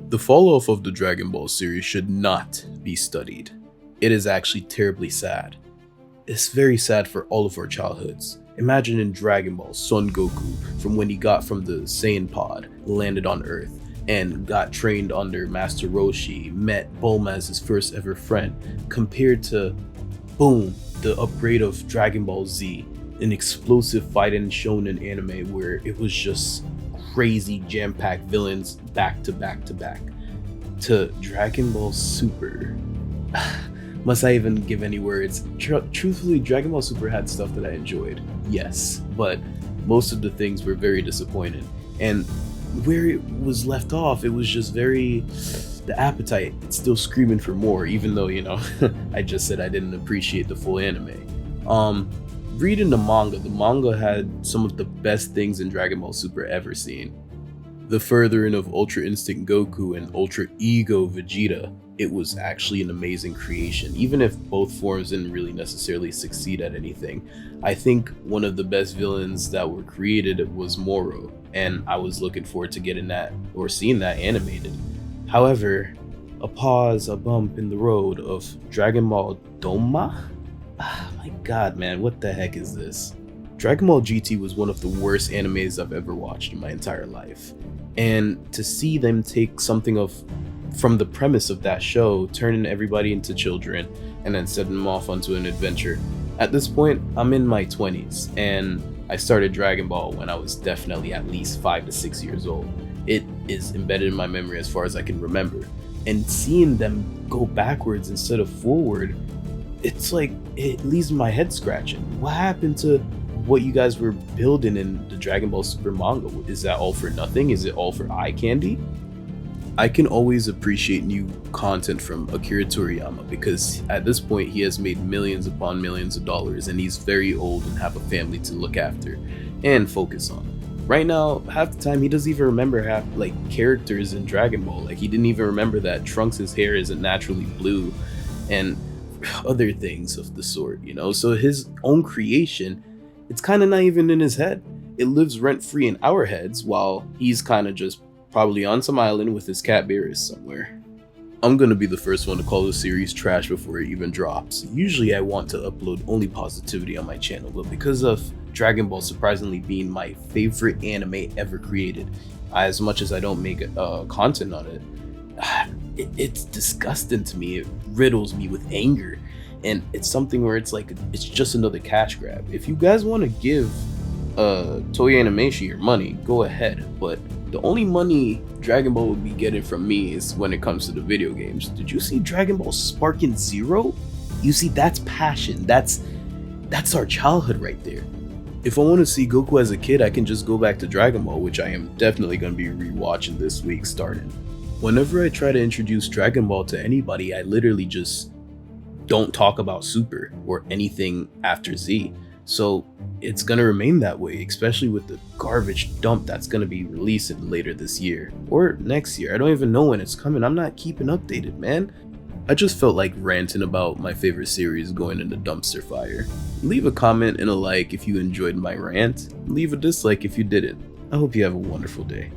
The fall off of the Dragon Ball series should not be studied. It is actually terribly sad. It's very sad for all of our childhoods. Imagine in Dragon Ball, Son Goku, from when he got from the Saiyan pod, landed on Earth, and got trained under Master Roshi, met Bulma as his first ever friend, compared to, boom, the upgrade of Dragon Ball Z, an explosive fighting shonen anime where it was just crazy jam-packed villains back to back to back, to Dragon Ball Super. Must I even give any words? Truthfully, Dragon Ball Super had stuff that I enjoyed, yes, but most of the things were very disappointing. And where it was left off, it was just very, the appetite, it's still screaming for more, even though, you know, I just said I didn't appreciate the full anime. Reading the manga had some of the best things in Dragon Ball Super ever seen. The furthering of Ultra Instinct Goku and Ultra Ego Vegeta, it was actually an amazing creation. Even if both forms didn't really necessarily succeed at anything, I think one of the best villains that were created was Moro, and I was looking forward to getting that or seeing that animated. However, a bump in the road of Dragon Ball Daima? My god, man, what the heck is this? Dragon Ball GT was one of the worst animes I've ever watched in my entire life. And to see them take something from the premise of that show, turning everybody into children, and then setting them off onto an adventure. At this point, I'm in my 20s, and I started Dragon Ball when I was definitely at least 5 to 6 years old. It is embedded in my memory as far as I can remember. And seeing them go backwards instead of forward, it's like, it leaves my head scratching. What happened to what you guys were building in the Dragon Ball Super manga? Is that all for nothing? Is it all for eye candy? I can always appreciate new content from Akira Toyama because at this point he has made millions upon millions of dollars and he's very old and have a family to look after and focus on. Right now, half the time he doesn't even remember characters in Dragon Ball. Like, he didn't even remember that Trunks' hair isn't naturally blue and other things of the sort, you know? So his own creation, it's kind of not even in his head. It lives rent-free in our heads while he's kind of just probably on some island with his cat Beerus somewhere. I'm gonna be the first one to call the series trash before it even drops. Usually I want to upload only positivity on my channel, but because of Dragon Ball surprisingly being my favorite anime ever created, as much as I don't make content on it, it's disgusting to me. It riddles me with anger, and it's something where it's like, it's just another cash grab. If you guys want to give Toei Animation your money, go ahead, but the only money Dragon Ball will be getting from me is when it comes to the video games. Did you see Dragon Ball Sparking Zero? You see, that's passion. That's our childhood right there. If I want to see Goku as a kid, I can just go back to Dragon Ball, which I am definitely going to be rewatching this week starting. Whenever I try to introduce Dragon Ball to anybody, I literally just don't talk about Super or anything after Z. So it's going to remain that way, especially with the garbage dump that's going to be releasing later this year or next year. I don't even know when it's coming. I'm not keeping updated, man. I just felt like ranting about my favorite series going in the dumpster fire. Leave a comment and a like if you enjoyed my rant. Leave a dislike if you didn't. I hope you have a wonderful day.